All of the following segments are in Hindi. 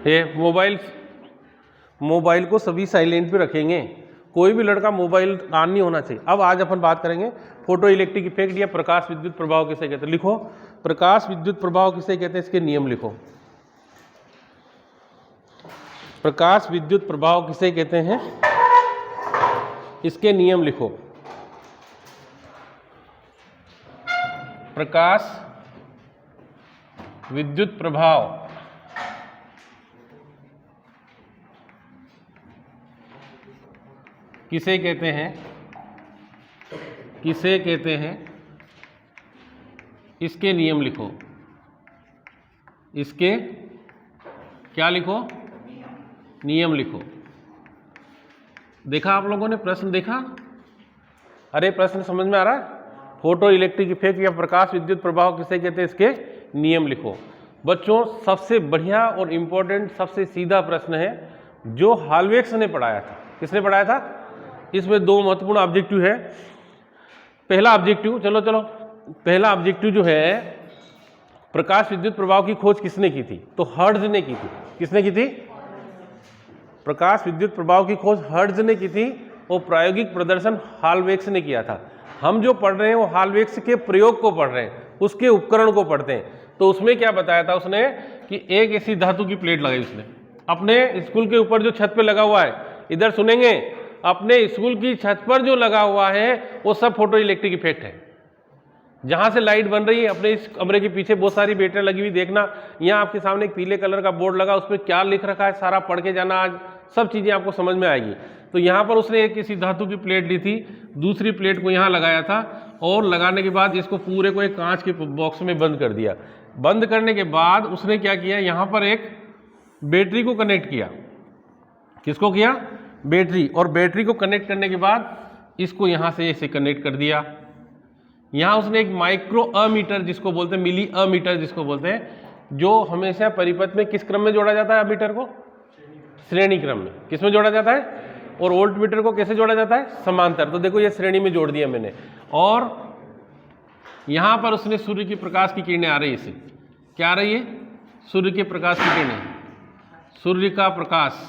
ये मोबाइल को सभी साइलेंट पे रखेंगे, कोई भी लड़का मोबाइल ऑन नहीं होना चाहिए। अब आज अपन बात करेंगे फोटो इलेक्ट्रिक इफेक्ट या प्रकाश विद्युत प्रभाव किसे कहते हैं। लिखो, प्रकाश विद्युत प्रभाव किसे कहते हैं, इसके नियम लिखो। प्रकाश विद्युत प्रभाव किसे कहते हैं, इसके नियम लिखो। प्रकाश विद्युत प्रभाव किसे कहते हैं, किसे कहते हैं, इसके नियम लिखो। इसके क्या लिखो, नियम लिखो। देखा आप लोगों ने प्रश्न देखा? अरे प्रश्न समझ में आ रहा है? फोटो इलेक्ट्रिक इफेक्ट या प्रकाश विद्युत प्रभाव किसे कहते हैं, इसके नियम लिखो। बच्चों सबसे बढ़िया और इंपॉर्टेंट सबसे सीधा प्रश्न है जो हाल्वेक्स ने पढ़ाया था। किसने पढ़ाया था? इसमें दो महत्वपूर्ण ऑब्जेक्टिव है। पहला ऑब्जेक्टिव, चलो पहला ऑब्जेक्टिव जो है, प्रकाश विद्युत प्रभाव की खोज किसने की थी? तो हर्ट्ज ने की थी। किसने की थी? प्रकाश विद्युत प्रभाव की खोज हर्ट्ज ने की थी और प्रायोगिक प्रदर्शन हाल्वेक्स ने किया था। हम जो पढ़ रहे हैं वो हाल्वेक्स के प्रयोग को पढ़ रहे हैं, उसके उपकरण को पढ़ते हैं। तो उसमें क्या बताया था उसने कि एक ऐसी धातु की प्लेट लगाई उसने अपने स्कूल के ऊपर जो छत पे लगा हुआ है। इधर सुनेंगे, अपने स्कूल की छत पर जो लगा हुआ है वो सब फोटो इलेक्ट्रिक इफेक्ट है। जहां से लाइट बन रही है, अपने इस कमरे के पीछे बहुत सारी बैटरियां लगी हुई, देखना यहाँ आपके सामने एक पीले कलर का बोर्ड लगा, उस पर क्या लिख रखा है सारा पढ़ के जाना, आज सब चीजें आपको समझ में आएगी। तो यहाँ पर उसने एक किसी धातु की प्लेट ली थी, दूसरी प्लेट को यहाँ लगाया था और लगाने के बाद इसको पूरे को एक कांच के बॉक्स में बंद कर दिया। बंद करने के बाद उसने क्या किया, यहाँ पर एक बैटरी को कनेक्ट किया। किसको किया? बैटरी। और बैटरी को कनेक्ट करने के बाद इसको यहाँ से ऐसे कनेक्ट कर दिया। यहाँ उसने एक माइक्रो अमीटर जिसको बोलते हैं, मिली अमीटर जिसको बोलते हैं, जो हमेशा परिपथ में किस क्रम में जोड़ा जाता है? अमीटर को श्रेणी क्रम में। किस में जोड़ा जाता है? और वोल्ट मीटर को कैसे जोड़ा जाता है? समांतर। तो देखो ये श्रेणी में जोड़ दिया मैंने। और यहाँ पर उसने सूर्य की प्रकाश की किरणें आ रही है, इसे क्या आ रही है? सूर्य के प्रकाश की किरणें, सूर्य का प्रकाश।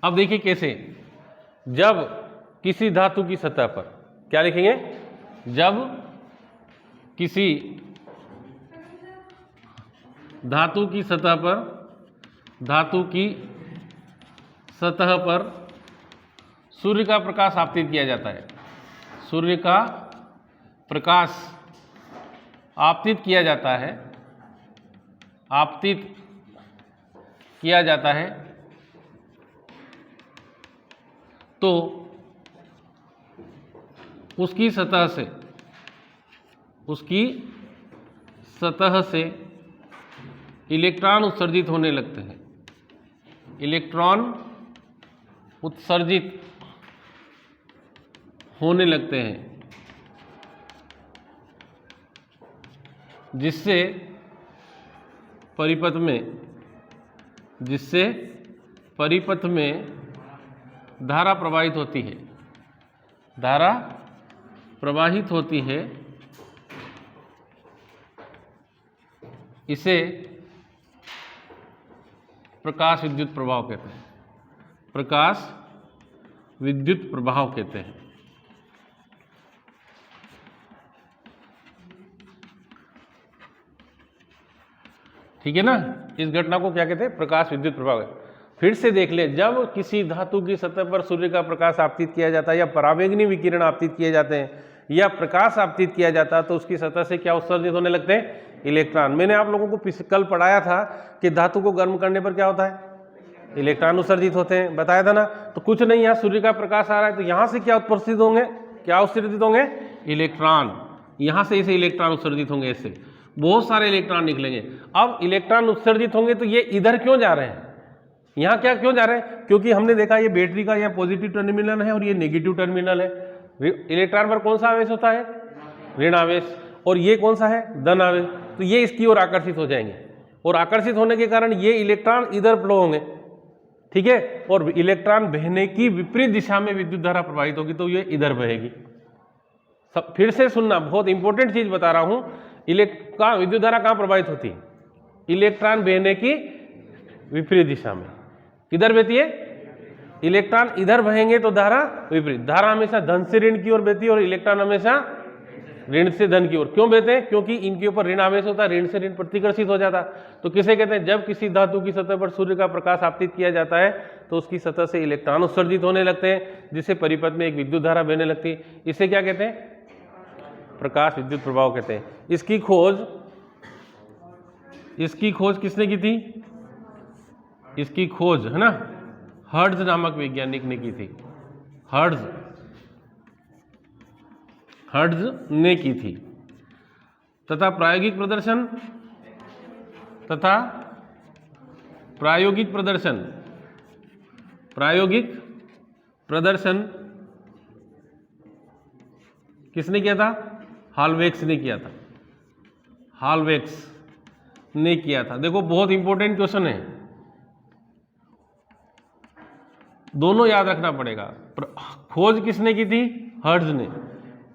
अब देखिए कैसे, जब किसी धातु की सतह पर, क्या लिखेंगे? जब किसी धातु की सतह पर, धातु की सतह पर सूर्य का प्रकाश आपतित किया जाता है, सूर्य का प्रकाश आपतित किया जाता है, आपतित किया जाता है, तो उसकी सतह से इलेक्ट्रॉन उत्सर्जित होने लगते हैं। इलेक्ट्रॉन उत्सर्जित होने लगते हैं, जिससे परिपथ में धारा प्रवाहित होती है, धारा प्रवाहित होती है। इसे प्रकाश विद्युत प्रभाव कहते हैं। प्रकाश विद्युत प्रभाव कहते हैं। ठीक है ना? इस घटना को क्या कहते हैं? प्रकाश विद्युत प्रभाव। फिर से देख ले, जब किसी धातु की सतह पर सूर्य का प्रकाश आपतित किया जाता है या परावैंगनी विकिरण आपतित किए जाते हैं या प्रकाश आपतित किया जाता है, तो उसकी सतह से क्या उत्सर्जित होने लगते हैं? इलेक्ट्रॉन। मैंने आप लोगों को कल पढ़ाया था कि धातु को गर्म करने पर क्या होता है? इलेक्ट्रॉन उत्सर्जित होते हैं, बताया था ना। तो कुछ नहीं, यहाँ सूर्य का प्रकाश आ रहा है तो यहाँ से क्या उत्सर्जित होंगे? क्या उत्सर्जित होंगे? इलेक्ट्रॉन। यहाँ से इसे इलेक्ट्रॉन उत्सर्जित होंगे, इससे बहुत सारे इलेक्ट्रॉन निकलेंगे। अब इलेक्ट्रॉन उत्सर्जित होंगे तो ये इधर क्यों जा रहे हैं? यहाँ क्या क्यों जा रहे हैं? क्योंकि हमने देखा ये बैटरी का यहाँ पॉजिटिव टर्मिनल है और ये नेगेटिव टर्मिनल है। इलेक्ट्रॉन पर कौन सा आवेश होता है? ऋण आवेश। और ये कौन सा है? धन आवेश। तो ये इसकी ओर आकर्षित हो जाएंगे और आकर्षित होने के कारण ये इलेक्ट्रॉन इधर फ्लो होंगे। ठीक है? और इलेक्ट्रॉन बहने की विपरीत दिशा में विद्युत धारा प्रवाहित होगी तो ये इधर बहेगी। सब फिर से सुनना, बहुत इंपॉर्टेंट चीज बता रहा हूं। विद्युत धारा कहाँ प्रवाहित होती है? इलेक्ट्रॉन बहने की विपरीत दिशा में। किधर बहती है? इलेक्ट्रॉन इधर बहेंगे तो धारा विपरीत। धारा हमेशा धन से ऋण की ओर बहती है और इलेक्ट्रॉन हमेशा ऋण से धन की ओर। क्यों बहते हैं? क्योंकि इनके ऊपर ऋण आवेश होता है, ऋण से ऋण प्रतिकर्षित हो जाता। तो किसे कहते हैं? जब किसी धातु की सतह पर सूर्य का प्रकाश आपतित किया जाता है तो उसकी सतह से इलेक्ट्रॉन उत्सर्जित होने लगते हैं, जिससे परिपथ में एक विद्युत धारा बहने लगती है। इसे क्या कहते हैं? प्रकाश विद्युत प्रभाव कहते हैं। इसकी खोज किसने की थी? इसकी खोज है ना हर्ट्ज नामक वैज्ञानिक ने की थी। हर्ट्ज ने की थी। तथा प्रायोगिक प्रदर्शन किसने किया था? हॉलवेक्स ने किया था। हॉलवेक्स ने किया था। देखो बहुत इंपॉर्टेंट क्वेश्चन है, दोनों याद रखना पड़ेगा। खोज किसने की थी? हर्ट्ज ने।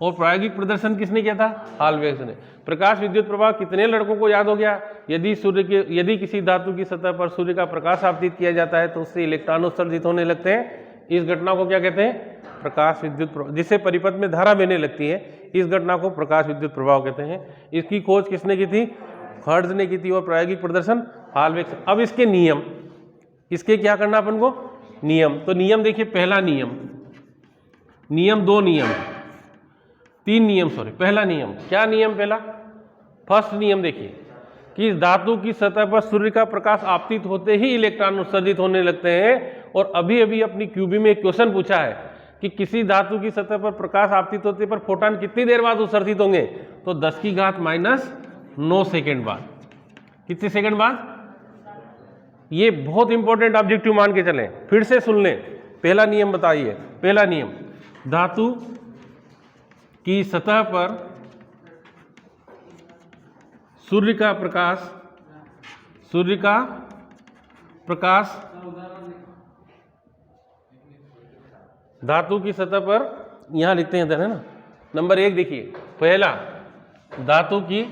और प्रायोगिक प्रदर्शन किसने किया था? हॉलवेक्स ने। प्रकाश विद्युत प्रभाव कितने लड़कों को याद हो गया? यदि किसी धातु की सतह पर सूर्य का प्रकाश आपतित किया जाता है तो उससे इलेक्ट्रॉन उत्सर्जित होने लगते हैं। इस घटना को क्या कहते हैं? प्रकाश विद्युत प्रभाव। जिससे परिपथ में धारा बहने लगती है, इस घटना को प्रकाश विद्युत प्रभाव कहते हैं। इसकी खोज किसने की थी? हर्ट्ज ने की थी। और प्रायोगिक प्रदर्शन हॉलवेक्स। अब इसके नियम, इसके क्या करना अपन को? नियम। तो नियम देखिए, पहला नियम, दो नियम, तीन नियम, सॉरी पहला नियम। क्या नियम? पहला फर्स्ट नियम देखिए कि धातु की सतह पर सूर्य का प्रकाश आपतित होते ही इलेक्ट्रॉन उत्सर्जित होने लगते हैं। और अभी अभी अपनी क्यूबी में एक क्वेश्चन पूछा है कि किसी धातु की सतह पर प्रकाश आपतित होते पर फोटॉन कितनी देर बाद उत्सर्जित होंगे? तो 10⁻⁹ सेकेंड बाद। कितने सेकेंड बाद? ये बहुत इंपॉर्टेंट ऑब्जेक्टिव मान के चलें। फिर से सुन लें, पहला नियम बताइए। पहला नियम, धातु की सतह पर सूर्य का प्रकाश धातु की सतह पर, यहां लिखते हैं है ना, नंबर 1 देखिए। पहला, धातु की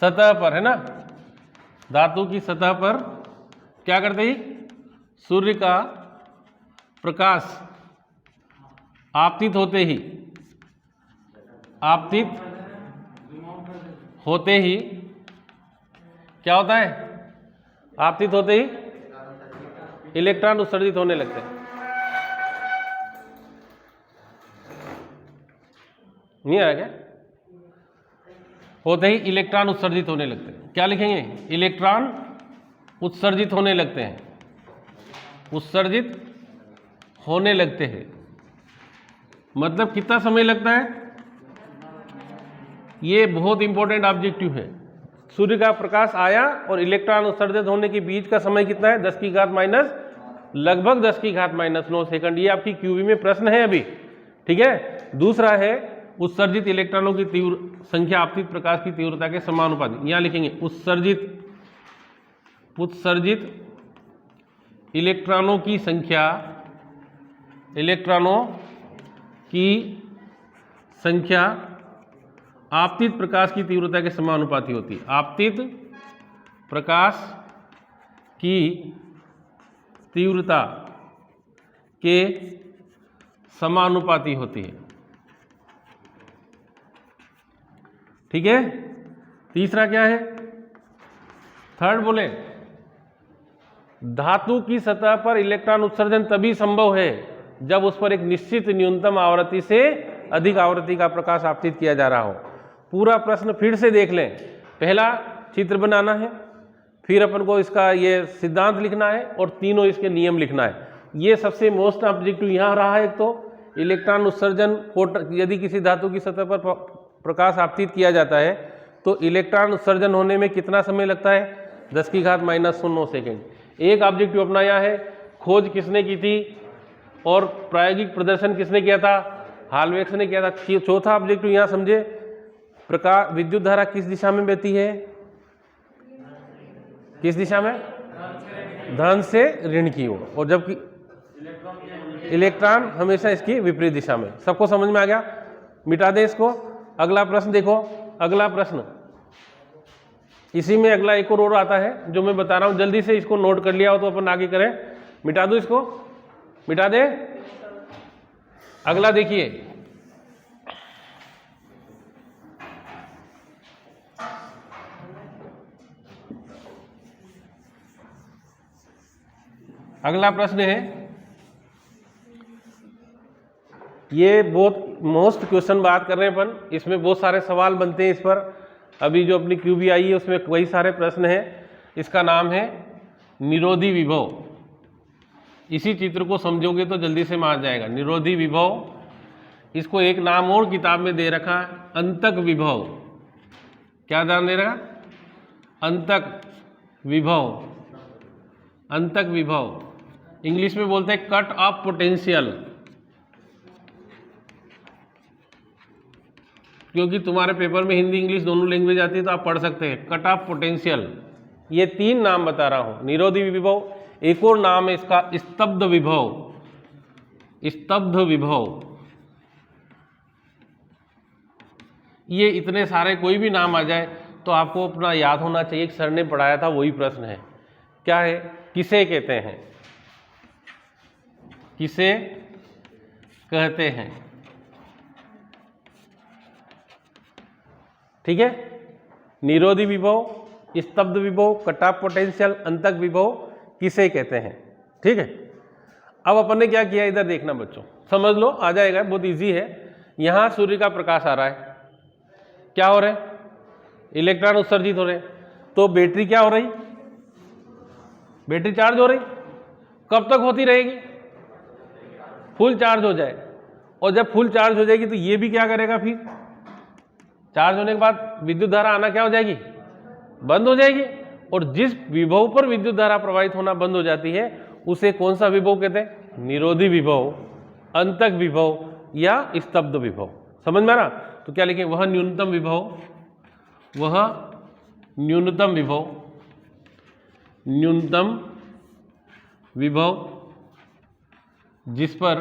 सतह पर है ना, धातु की सतह पर क्या करते ही? सूर्य का प्रकाश आपतित होते ही क्या होता है? आपतित होते ही इलेक्ट्रॉन उत्सर्जित होने लगते हैं। नहीं आया क्या? होते ही इलेक्ट्रॉन उत्सर्जित होने लगते हैं। क्या लिखेंगे? इलेक्ट्रॉन उत्सर्जित होने लगते हैं। उत्सर्जित होने लगते हैं मतलब कितना समय लगता है? ये बहुत इंपॉर्टेंट ऑब्जेक्टिव है। सूर्य का प्रकाश आया और इलेक्ट्रॉन उत्सर्जित होने के बीच का समय कितना है? लगभग 10⁻⁹ सेकंड। ये आपकी क्यूबी में प्रश्न है अभी, ठीक है। दूसरा है उत्सर्जित इलेक्ट्रॉनों की संख्या आपतित प्रकाश की तीव्रता के समानुपाती। यहां लिखेंगे उत्सर्जित इलेक्ट्रॉनों की संख्या आपतित प्रकाश की तीव्रता के समानुपाती होती है। आपतित प्रकाश की तीव्रता के समानुपाती होती है, ठीक है। तीसरा क्या है? थर्ड बोले, धातु की सतह पर इलेक्ट्रॉन उत्सर्जन तभी संभव है जब उस पर एक निश्चित न्यूनतम आवृत्ति से अधिक आवृत्ति का प्रकाश आपतित किया जा रहा हो। पूरा प्रश्न फिर से देख लें। पहला चित्र बनाना है, फिर अपन को इसका ये सिद्धांत लिखना है और तीनों इसके नियम लिखना है। ये सबसे मोस्ट ऑब्जेक्टिव यहाँ रहा है। एक तो इलेक्ट्रॉन उत्सर्जन, यदि किसी धातु की सतह पर प्रकाश आपतित किया जाता है तो इलेक्ट्रॉन उत्सर्जन होने में कितना समय लगता है? 10⁻⁹ सेकेंड। एक ऑब्जेक्टिव अपनाया है। खोज किसने की थी और प्रायोगिक प्रदर्शन किसने किया था? हॉलवेक्स ने किया था। चौथा ऑब्जेक्टिव यहाँ समझे, प्रकाश विद्युत धारा किस दिशा में बहती है? किस दिशा में? धन से ऋण की ओर। और जबकि इलेक्ट्रॉन हमेशा इसकी विपरीत दिशा में। सबको समझ में आ गया? मिटा दे इसको। अगला प्रश्न देखो। अगला प्रश्न इसी में अगला एक और आता है जो मैं बता रहा हूं, जल्दी से इसको नोट कर लिया हो तो अपन आगे करें। मिटा दूं इसको, मिटा दे। अगला देखिए, अगला प्रश्न है, ये बहुत मोस्ट क्वेश्चन बात कर रहे हैं अपन, इसमें बहुत सारे सवाल बनते हैं इस पर। अभी जो अपनी क्यूबी आई है उसमें कई सारे प्रश्न हैं। इसका नाम है निरोधी विभव। इसी चित्र को समझोगे तो जल्दी से मान जाएगा। निरोधी विभव, इसको एक नाम और किताब में दे रखा है, अंतक विभव। क्या नाम दे रखा? अंतक विभव। अंतक विभव इंग्लिश में बोलते हैं कट ऑफ पोटेंशियल, क्योंकि तुम्हारे पेपर में हिंदी इंग्लिश दोनों लैंग्वेज आती है तो आप पढ़ सकते हैं। कट ऑफ पोटेंशियल, ये 3 नाम बता रहा हूं। निरोधी विभव, एक और नाम है इसका स्तब्ध विभव। स्तब्ध विभव, ये इतने सारे कोई भी नाम आ जाए तो आपको अपना याद होना चाहिए कि सर ने पढ़ाया था वही प्रश्न है। क्या है? किसे कहते हैं? किसे कहते हैं? ठीक है, निरोधी विभव, स्तब्ध विभव, कट ऑफ पोटेंशियल, अंतक विभव, किसे कहते हैं। ठीक है, अब अपन ने क्या किया इधर देखना बच्चों, समझ लो, आ जाएगा, बहुत इजी है। यहां सूर्य का प्रकाश आ रहा है, क्या हो रहा है? इलेक्ट्रॉन उत्सर्जित हो रहे हैं, तो बैटरी क्या हो रही? बैटरी चार्ज हो रही। कब तक होती रहेगी? फुल चार्ज हो जाए। और जब फुल चार्ज हो जाएगी तो ये भी क्या करेगा? फिर चार्ज होने के बाद विद्युत धारा आना क्या हो जाएगी? बंद हो जाएगी। और जिस विभव पर विद्युत धारा प्रवाहित होना बंद हो जाती है उसे कौन सा विभव कहते हैं? निरोधी विभव, अंतक विभव या स्तब्ध विभव। समझ में आ रहा? तो क्या लिखें? वह न्यूनतम विभव, वह न्यूनतम विभव, न्यूनतम विभव जिस पर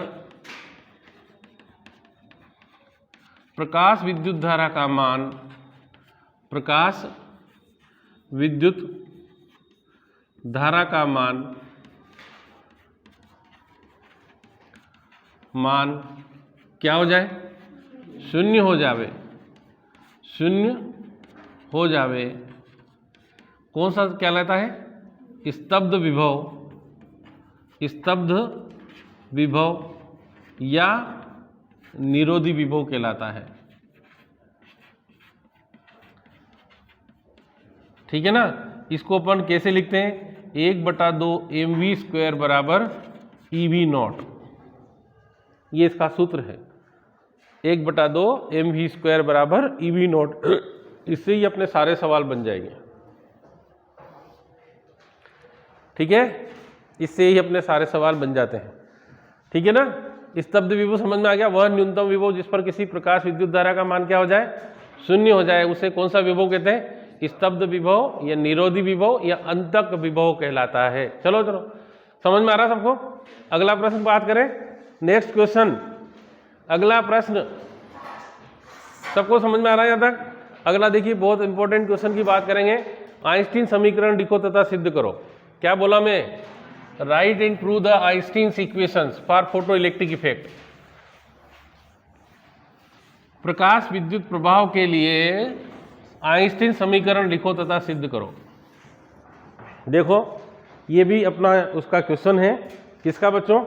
प्रकाश विद्युत धारा का मान, प्रकाश विद्युत धारा का मान क्या हो जाए? शून्य हो जावे, शून्य हो जावे। कौन सा कहलाता है? स्तब्ध विभव, स्तब्ध विभव या निरोधी विभव कहलाता है। ठीक है ना? इसको अपन कैसे लिखते हैं? 1/2 mv² बराबर EV0, ये इसका सूत्र है। 1/2 mv² बराबर EV0। इससे ही अपने सारे सवाल बन जाएंगे। ठीक है, इससे ही अपने सारे सवाल बन जाते हैं। ठीक है ना? स्तब्ध विभव समझ में आ गया। वह न्यूनतम विभव जिस पर किसी प्रकाश विद्युत धारा का मान क्या हो जाए? शून्य हो जाए, उसे कौन सा विभव कहते हैं? स्तब्ध विभव या निरोधी विभव या अंतक विभव कहलाता है। चलो चलो, समझ में आ रहा सबको? अगला प्रश्न बात करें, नेक्स्ट क्वेश्चन। अगला प्रश्न सबको समझ में आ रहा है यहाँ तक? अगला देखिए, बहुत इंपॉर्टेंट क्वेश्चन की बात करेंगे। आइंस्टीन समीकरण लिखो तथा सिद्ध करो। क्या बोला मैं? Write and prove the Einstein's equations for photo electric effect. प्रकाश विद्युत प्रभाव के लिए आइंस्टीन समीकरण लिखो तथा सिद्ध करो। देखो, ये भी अपना उसका क्वेश्चन है। किसका बच्चों?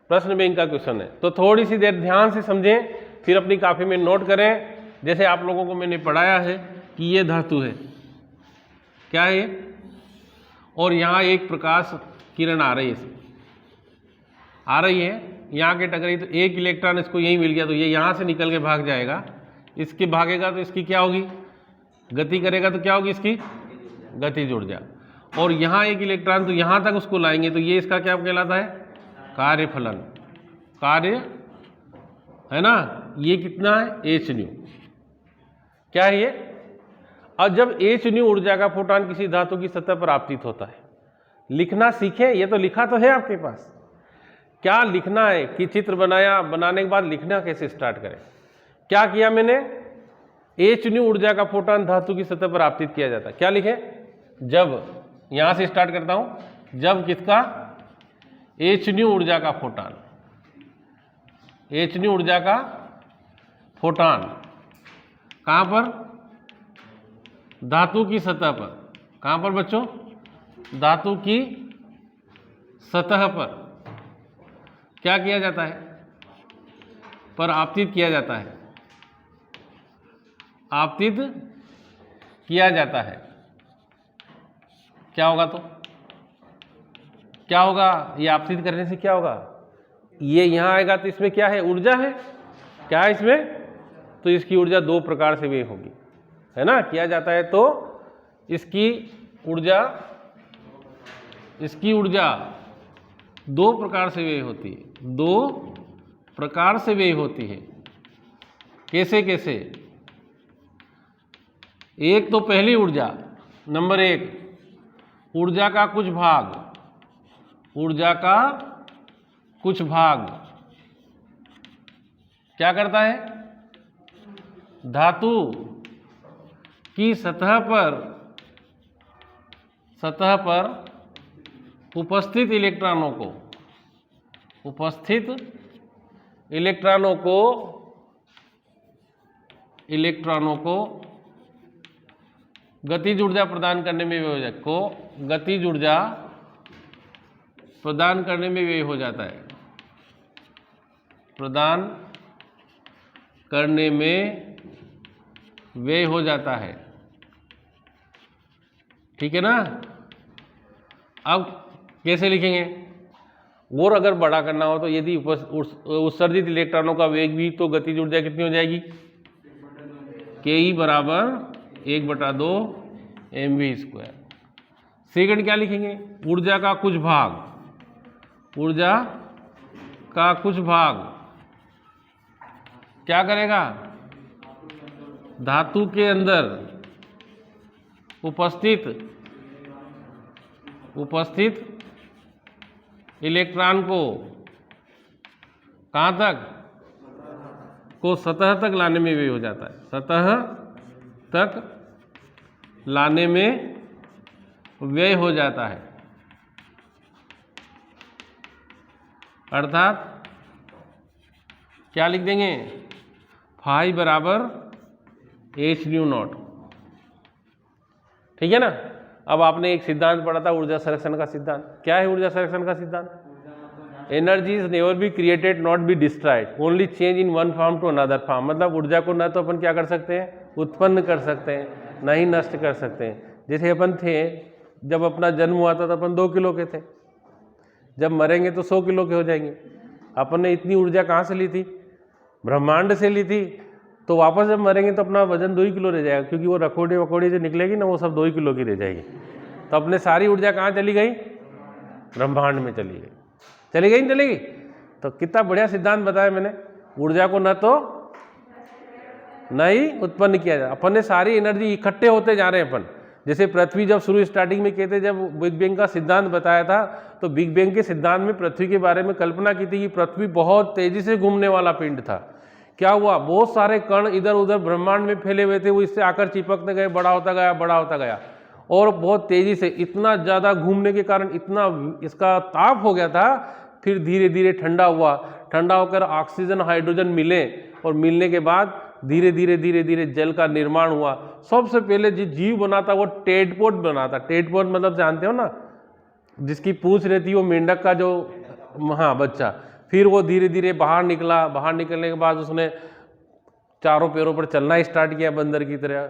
प्रश्न बैंक का क्वेश्चन है। तो थोड़ी सी देर ध्यान से समझें, फिर अपनी कॉपी में नोट करें। जैसे आप लोगों को मैंने पढ़ाया है कि ये धातु है, क्या है ये? और यहाँ एक प्रकाश किरण आ रही है, आ रही है, यहाँ के टकराई तो एक इलेक्ट्रॉन इसको यहीं मिल गया, तो ये यहाँ से निकल के भाग जाएगा। इसके भागेगा तो इसकी क्या होगी? गति करेगा तो क्या होगी? इसकी गति जुड़ जा। और यहाँ एक इलेक्ट्रॉन तो यहाँ तक उसको लाएंगे, तो ये इसका क्या कहलाता है? कार्यफलन। कार्य है ना? ये कितना है? hν। क्या है ये? और जब hν ऊर्जा का फोटॉन किसी धातु की सतह पर आपतित होता है, लिखना सीखें। ये तो लिखा तो है आपके पास, क्या लिखना है कि चित्र बनाया, बनाने के बाद लिखना कैसे स्टार्ट करें। क्या किया मैंने? hν ऊर्जा का फोटोन धातु की सतह पर आपतित किया जाता है। क्या लिखे? जब, यहां से स्टार्ट करता हूं, जब किसका? hν ऊर्जा का फोटोन, hν ऊर्जा का फोटोन कहां पर? धातु की सतह पर। कहां पर बच्चों? धातु की सतह पर क्या किया जाता है? पर आपतित किया जाता है, आपतित किया जाता है। क्या होगा? तो क्या होगा? ये आपतित करने से क्या होगा? ये यहां आएगा तो इसमें क्या है? ऊर्जा है। क्या है इसमें? तो इसकी ऊर्जा दो प्रकार से व्यय होगी, है ना? किया जाता है तो इसकी ऊर्जा दो प्रकार से व्यय होती है, दो प्रकार से व्यय होती है। कैसे कैसे? एक तो पहली ऊर्जा, नंबर एक, ऊर्जा का कुछ भाग, ऊर्जा का कुछ भाग क्या करता है? धातु की सतह पर उपस्थित इलेक्ट्रॉनों को गतिज ऊर्जा प्रदान करने में गतिज ऊर्जा प्रदान करने में व्यय हो जाता है, प्रदान करने में व्यय हो जाता है। ठीक है ना? अब कैसे लिखेंगे? और अगर बड़ा करना हो तो यदि उत्सर्जित इलेक्ट्रॉनों का वेग भी, तो गतिज ऊर्जा कितनी हो जाएगी? Ke बराबर 1/2 mv²। सेकंड क्या लिखेंगे? ऊर्जा का कुछ भाग, ऊर्जा का कुछ भाग क्या करेगा? धातु के अंदर उपस्थित इलेक्ट्रॉन को कहाँ तक? को सतह तक लाने में व्यय हो जाता है, सतह तक लाने में व्यय हो जाता है। अर्थात क्या लिख देंगे? फाई बराबर hν0। ठीक है ना? अब आपने एक सिद्धांत पढ़ा था, ऊर्जा संरक्षण का सिद्धांत। क्या है ऊर्जा संरक्षण का सिद्धांत? Energy is never be created not be destroyed, only change in one form to another form. मतलब ऊर्जा को न तो अपन क्या कर सकते हैं? उत्पन्न कर सकते हैं, न ही नष्ट कर सकते हैं। जैसे अपन थे, जब अपना जन्म हुआ था तो अपन 2 किलो के थे, जब मरेंगे तो 100 किलो के हो जाएंगे। अपन ने इतनी ऊर्जा कहाँ से ली थी? ब्रह्मांड से ली थी। तो वापस जब मरेंगे तो अपना वजन 2 ही किलो रह जाएगा, क्योंकि वो रखोड़ी वकोड़ी जो निकलेगी ना, वो सब 2 ही किलो की रह जाएगी। तो अपने सारी ऊर्जा कहाँ चली गई? ब्रह्मांड में चली गई। चली गई नहीं चलेगी? तो कितना बढ़िया सिद्धांत बताया मैंने। ऊर्जा को न तो नहीं उत्पन्न किया जाए, अपन ने सारी एनर्जी इकट्ठे होते जा रहे हैं अपन। जैसे पृथ्वी जब शुरू स्टार्टिंग में कहते, जब बिग बैंग का सिद्धांत बताया था, तो बिग बैंग के सिद्धांत में पृथ्वी के बारे में कल्पना की थी कि पृथ्वी बहुत तेजी से घूमने वाला पिंड था। क्या हुआ? बहुत सारे कण इधर उधर ब्रह्मांड में फैले हुए थे, वो इससे आकर चिपकते गए, बड़ा होता गया और बहुत तेजी से, इतना ज़्यादा घूमने के कारण इतना इसका ताप हो गया था। फिर धीरे धीरे ठंडा हुआ, ठंडा होकर ऑक्सीजन हाइड्रोजन मिले, और मिलने के बाद धीरे धीरे जल का निर्माण हुआ। सबसे पहले जो जीव बना था वो टेडपोड बना था। टेडपोड मतलब जानते हो ना, जिसकी पूंछ रहती है वो मेंढक का जो बच्चा। फिर वो धीरे धीरे बाहर निकला, बाहर निकलने के बाद उसने चारों पैरों पर चलना स्टार्ट किया बंदर की तरह।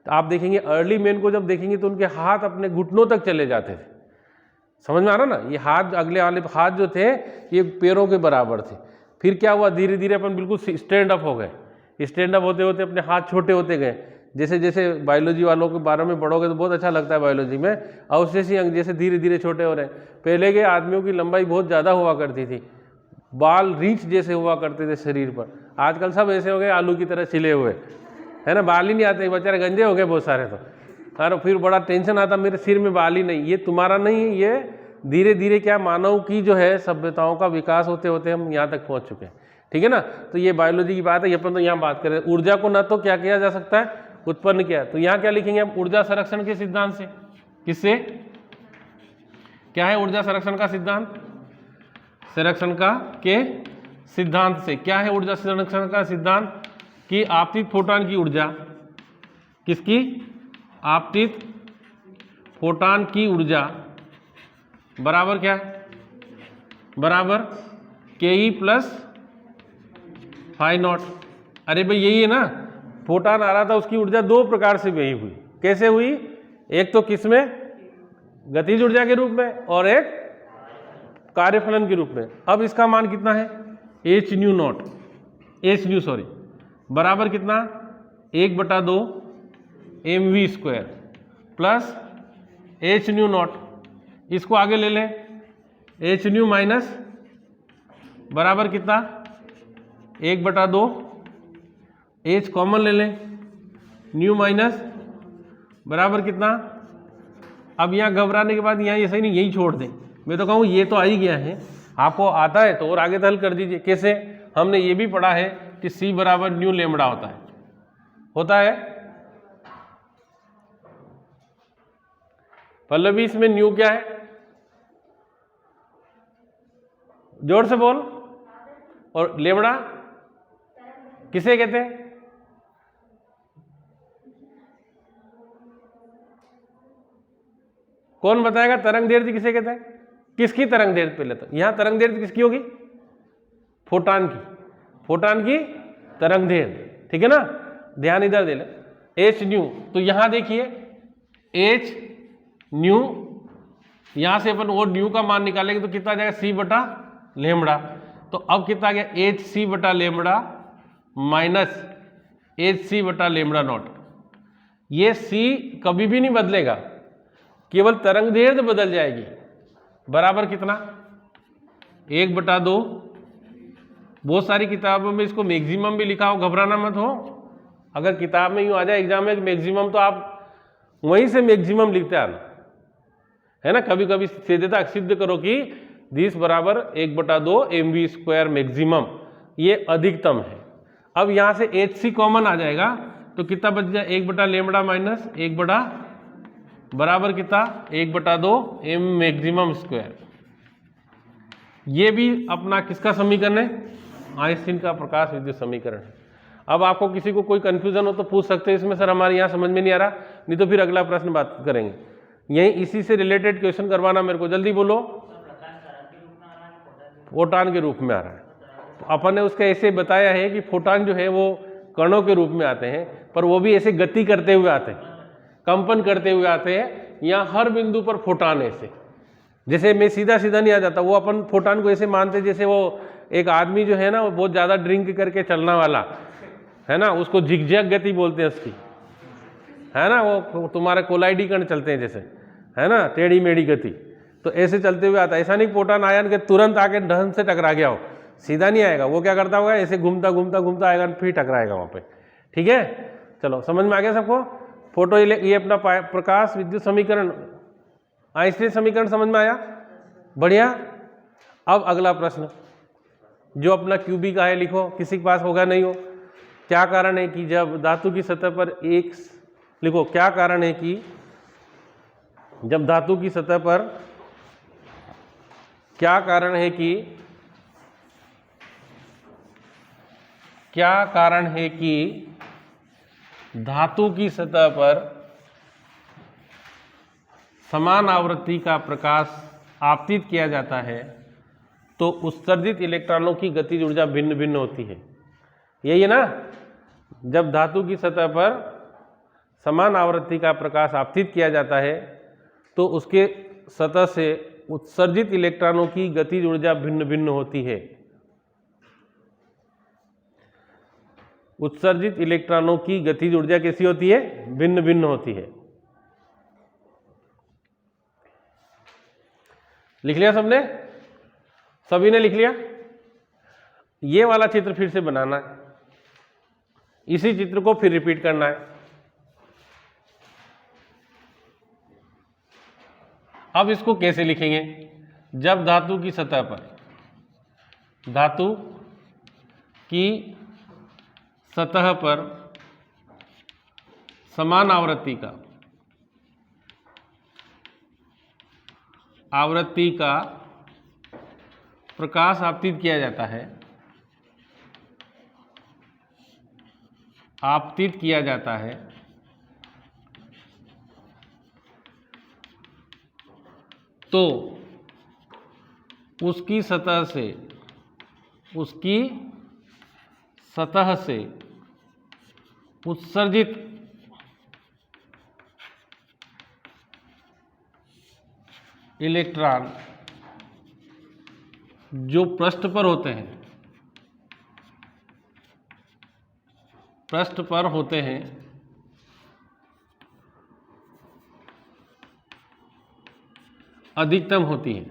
तो आप देखेंगे अर्ली मैन को जब देखेंगे तो उनके हाथ अपने घुटनों तक चले जाते थे। समझ में आ रहा ना? ये हाथ, अगले वाले हाथ जो थे ये पैरों के बराबर थे। फिर क्या हुआ? धीरे धीरे अपन बिल्कुल स्टैंड अप हो गए। स्टैंड अप होते होते अपने हाथ छोटे होते गए। जैसे जैसे बायोलॉजी वालों के बारे में पढ़ोगे तो बहुत अच्छा लगता है बायोलॉजी में। अवशेषी अंग जैसे धीरे धीरे छोटे हो रहे हैं। पहले के आदमियों की लंबाई बहुत ज़्यादा हुआ करती थी, बाल रीछ जैसे हुआ करते थे शरीर पर। आजकल सब ऐसे हो गए आलू की तरह छिले हुए, है ना? बाल ही नहीं आते, बेचारे गंजे हो गए बहुत सारे। तो और फिर बड़ा टेंशन आता, मेरे सिर में बाल ही नहीं। ये तुम्हारा नहीं है, ये धीरे धीरे क्या मानव की जो है सभ्यताओं का विकास होते होते हम यहाँ तक पहुँच चुके हैं। ठीक है ना? तो ये बायोलॉजी की बात है, ये अपन तो यहाँ बात करें। ऊर्जा को न तो क्या किया जा सकता है? उत्पन्न किया। तो यहाँ क्या लिखेंगे हम, ऊर्जा संरक्षण के सिद्धांत से। किससे? क्या है ऊर्जा संरक्षण का सिद्धांत? संरक्षण का के सिद्धांत से। क्या है ऊर्जा संरक्षण का सिद्धांत? कि आपतित फोटॉन की ऊर्जा, किसकी? आपतित फोटॉन की ऊर्जा बराबर क्या? बराबर ke प्लस फाई नॉट। अरे भाई यही है ना, फोटॉन आ रहा था, उसकी ऊर्जा दो प्रकार से वही हुई। कैसे हुई? एक तो किसमें? गतिज ऊर्जा के रूप में, और एक कार्यफलन के रूप में। अब इसका मान कितना है? H new not, H new sorry, बराबर कितना? 1/2 mv square plus H new not. इसको आगे ले लें, एच न्यू माइनस बराबर कितना? 1/2, एच कॉमन ले लें, न्यू माइनस बराबर कितना? अब यहाँ घबराने के बाद यहाँ ऐसा ही नहीं, यही छोड़ दें। मैं तो कहूँ ये तो आ ही गया है, आपको आता है तो और आगे तो हल कर दीजिए। कैसे? हमने ये भी पढ़ा है कि C बराबर न्यू लेमड़ा होता है। पल्लवी इसमें न्यू क्या है? जोर से बोल। और लेमड़ा किसे कहते हैं? कौन बताएगा तरंग दैर्ध्य किसे कहते हैं? किसकी तरंग दैर्ध्य? पहले तो यहां तरंग दैर्ध्य किसकी होगी? फोटॉन की, फोटॉन की तरंग दैर्ध्य, ठीक है ना। ध्यान इधर दे ले, एच न्यू। तो यहां देखिए एच न्यू, यहां से अपन वो न्यू का मान निकालेंगे तो कितना आ जाएगा? C बटा लेमड़ा। तो अब कितना आ गया? एच सी बटा लेमड़ा माइनस एच सी बटा लेमड़ा नॉट। ये C कभी भी नहीं बदलेगा, केवल तरंग दैर्ध्य बदल जाएगी। बराबर कितना? 1/2। बहुत सारी किताबों में इसको मैक्सिमम भी लिखा हो, घबराना मत हो। अगर किताब में यूँ आ जाए एग्जाम में मैक्सिमम, तो आप वहीं से मैक्सिमम लिखते आना, है ना। कभी कभी सीधेता सिद्ध करो कि दिस बराबर 1/2 mv स्क्वायर मैक्सिमम, ये अधिकतम है। अब यहाँ से hc कॉमन आ जाएगा तो कितना बच गया? 1 लेमड़ा माइनस 1 बराबर कितना? 1/2 m मैक्सिमम स्क्वायर। ये भी अपना किसका समीकरण है? आइंस्टीन का प्रकाश विद्युत समीकरण है। अब आपको किसी को कोई कंफ्यूजन हो तो पूछ सकते हैं इसमें, सर हमारे यहाँ समझ में नहीं आ रहा, नहीं तो फिर अगला प्रश्न बात करेंगे। यही इसी से रिलेटेड क्वेश्चन करवाना मेरे को, जल्दी बोलो। फोटॉन के रूप में आ रहा है। तो अपन ने उसका ऐसे बताया है कि फोटॉन जो है वो कणों के रूप में आते हैं, पर वो भी ऐसे गति करते हुए आते हैं, कंपन करते हुए आते हैं। यहाँ हर बिंदु पर फोटॉन ऐसे, जैसे मैं सीधा सीधा नहीं आ जाता, वो अपन फोटॉन को ऐसे मानते जैसे वो एक आदमी जो है ना, वो बहुत ज़्यादा ड्रिंक करके चलना वाला है ना, उसको झिकझैक गति बोलते हैं उसकी, है ना। वो तुम्हारे कोलाइडी कण चलते हैं जैसे, है ना, टेढ़ी मेढ़ी गति, तो ऐसे चलते हुए आता है। ऐसा नहीं फोटॉन आयन के तुरंत आके ढंग से टकरा गया हो, सीधा नहीं आएगा। वो क्या करता होगा? ऐसे घूमता घूमता घूमता आएगा, फिर टकराएगा वहाँ पे, ठीक है। चलो समझ में आ गया सबको? फोटो ये अपना प्रकाश विद्युत समीकरण, आइंस्टीन समीकरण समझ में आया? बढ़िया। अब अगला प्रश्न जो अपना क्यूबी का है, लिखो, किसी के पास होगा नहीं हो। क्या कारण है कि जब धातु की सतह पर एक, लिखो, क्या कारण है कि जब धातु की सतह पर, क्या कारण है कि, क्या कारण है कि धातु की सतह पर समान आवृत्ति का प्रकाश आपतित किया जाता है तो उत्सर्जित इलेक्ट्रॉनों की गतिज ऊर्जा भिन्न भिन्न होती है? यही है ना। जब धातु की सतह पर समान आवृत्ति का प्रकाश आपतित किया जाता है तो उसके सतह से उत्सर्जित इलेक्ट्रॉनों की गतिज ऊर्जा भिन्न भिन्न होती है। उत्सर्जित इलेक्ट्रॉनों की गतिज ऊर्जा कैसी होती है? भिन्न भिन्न होती है। लिख लिया सबने? सभी ने लिख लिया? ये वाला चित्र फिर से बनाना है, इसी चित्र को फिर रिपीट करना है। अब इसको कैसे लिखेंगे? जब धातु की सतह पर, धातु की सतह पर समान आवृत्ति का प्रकाश आपतित किया जाता है, तो उसकी सतह से उत्सर्जित इलेक्ट्रॉन जो पृष्ठ पर होते हैं अधिकतम होती है,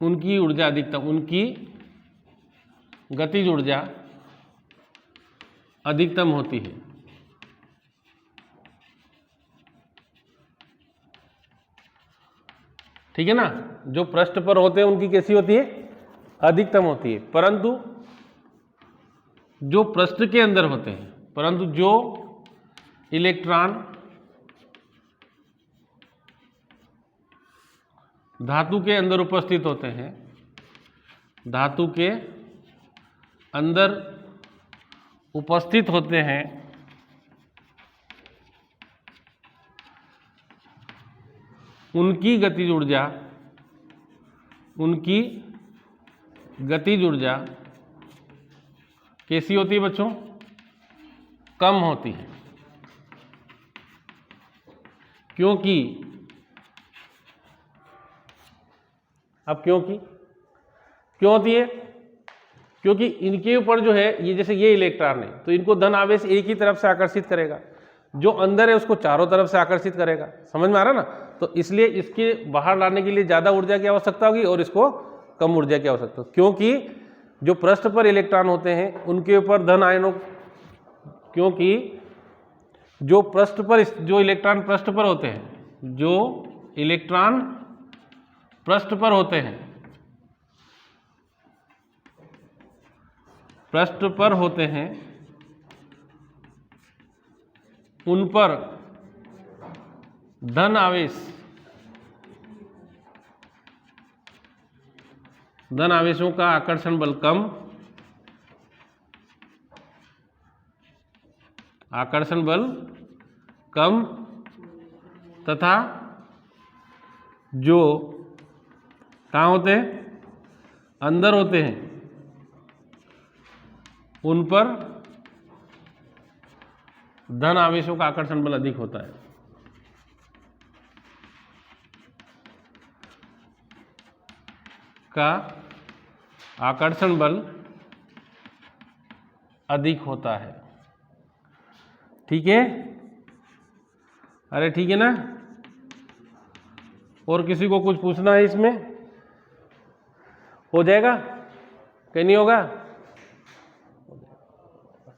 उनकी ऊर्जा अधिकतम, उनकी गतिज ऊर्जा अधिकतम होती है। ठीक है ना, जो पृष्ठ पर होते हैं उनकी कैसी होती है, अधिकतम होती है, परंतु जो पृष्ठ के अंदर होते हैं, परंतु जो इलेक्ट्रॉन धातु के अंदर उपस्थित होते हैं, धातु के अंदर उपस्थित होते हैं, उनकी गतिज ऊर्जा कैसी होती है बच्चों, कम होती है, क्योंकि क्यों होती है, क्योंकि इनके ऊपर जो है ये, जैसे ये इलेक्ट्रॉन है तो इनको धन आवेश एक ही तरफ से आकर्षित करेगा, जो अंदर है उसको चारों तरफ से आकर्षित करेगा। समझ में आ रहा ना, तो इसलिए इसके बाहर लाने के लिए ज़्यादा ऊर्जा की आवश्यकता होगी और इसको कम ऊर्जा की आवश्यकता होगी, क्योंकि जो पृष्ठ पर इलेक्ट्रॉन होते हैं उनके ऊपर धन आयनों, क्योंकि जो इलेक्ट्रॉन पृष्ठ पर होते हैं, उन पर धन आवेशों का आकर्षण बल कम तथा जो कहाँ होते हैं, अंदर होते हैं, उन पर धन आवेशों का आकर्षण बल अधिक होता है। का आकर्षण बल अधिक होता है। ठीक है, अरे ठीक है ना, और किसी को कुछ पूछना है इसमें, हो जाएगा कि नहीं होगा?